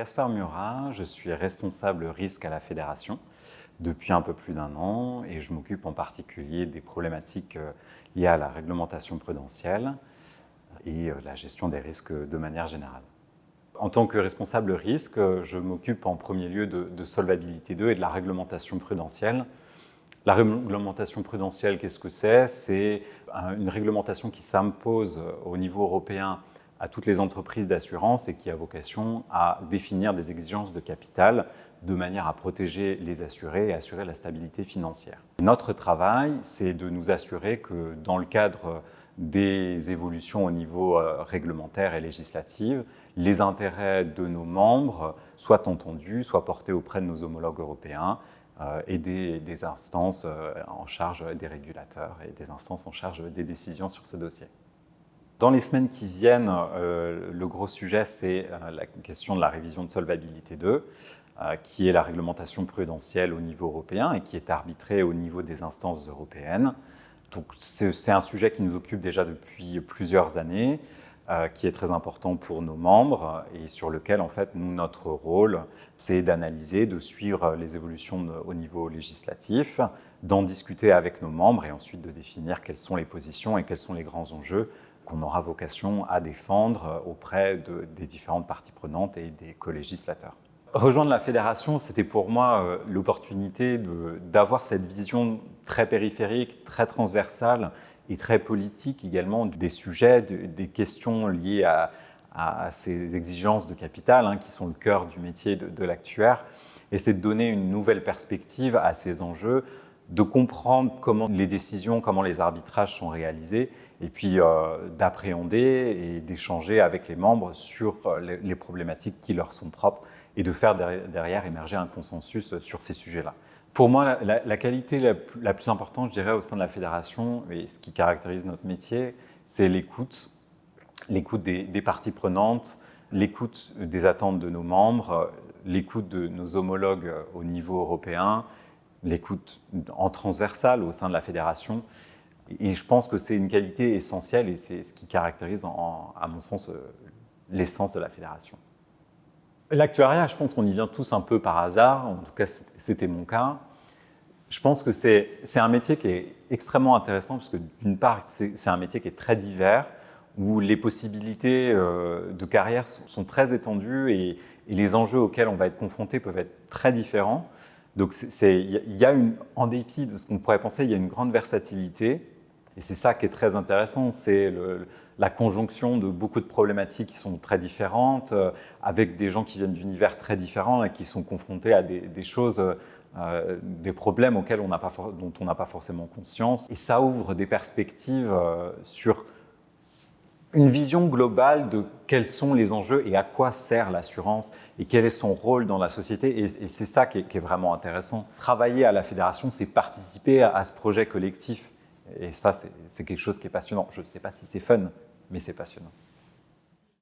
Gaspard Murat, je suis responsable risque à la Fédération depuis un peu plus d'un an et je m'occupe en particulier des problématiques liées à la réglementation prudentielle et la gestion des risques de manière générale. En tant que responsable risque, je m'occupe en premier lieu de Solvabilité 2 et de la réglementation prudentielle. La réglementation prudentielle, qu'est-ce que c'est? C'est une réglementation qui s'impose au niveau européen à toutes les entreprises d'assurance et qui a vocation à définir des exigences de capital de manière à protéger les assurés et assurer la stabilité financière. Notre travail, c'est de nous assurer que dans le cadre des évolutions au niveau réglementaire et législatif, les intérêts de nos membres soient entendus, soient portés auprès de nos homologues européens et des instances en charge des régulateurs et des instances en charge des décisions sur ce dossier. Dans les semaines qui viennent, le gros sujet, c'est la question de la révision de Solvabilité 2, qui est la réglementation prudentielle au niveau européen et qui est arbitrée au niveau des instances européennes. Donc, c'est un sujet qui nous occupe déjà depuis plusieurs années, qui est très important pour nos membres et sur lequel, en fait, nous, notre rôle, c'est d'analyser, de suivre les évolutions au niveau législatif, d'en discuter avec nos membres et ensuite de définir quelles sont les positions et quels sont les grands enjeux qu'on aura vocation à défendre auprès des différentes parties prenantes et des co-législateurs. Rejoindre la fédération, c'était pour moi l'opportunité d'avoir cette vision très périphérique, très transversale et très politique également des sujets, des questions liées à ces exigences de capital qui sont le cœur du métier de l'actuaire. Et c'est de donner une nouvelle perspective à ces enjeux, de comprendre comment les décisions, comment les arbitrages sont réalisés et puis d'appréhender et d'échanger avec les membres sur les problématiques qui leur sont propres et de faire derrière émerger un consensus sur ces sujets-là. Pour moi, la qualité la plus importante, je dirais, au sein de la fédération et ce qui caractérise notre métier, c'est l'écoute des parties prenantes, l'écoute des attentes de nos membres, l'écoute de nos homologues au niveau européen, l'écoute en transversale au sein de la fédération. Et je pense que c'est une qualité essentielle et c'est ce qui caractérise, à mon sens, l'essence de la fédération. L'actuariat, je pense qu'on y vient tous un peu par hasard, en tout cas c'était mon cas. Je pense que c'est un métier qui est extrêmement intéressant parce que d'une part, c'est un métier qui est très divers, où les possibilités de carrière sont très étendues et les enjeux auxquels on va être confronté peuvent être très différents. Donc en dépit de ce qu'on pourrait penser, il y a une grande versatilité et c'est ça qui est très intéressant, c'est la conjonction de beaucoup de problématiques qui sont très différentes, avec des gens qui viennent d'univers très différents et qui sont confrontés à des choses, des problèmes dont on n'a pas forcément conscience. Et ça ouvre des perspectives sur une vision globale de quels sont les enjeux et à quoi sert l'assurance et quel est son rôle dans la société. Et c'est ça qui est vraiment intéressant. Travailler à la fédération, c'est participer à ce projet collectif. Et ça, c'est quelque chose qui est passionnant. Je ne sais pas si c'est fun, mais c'est passionnant.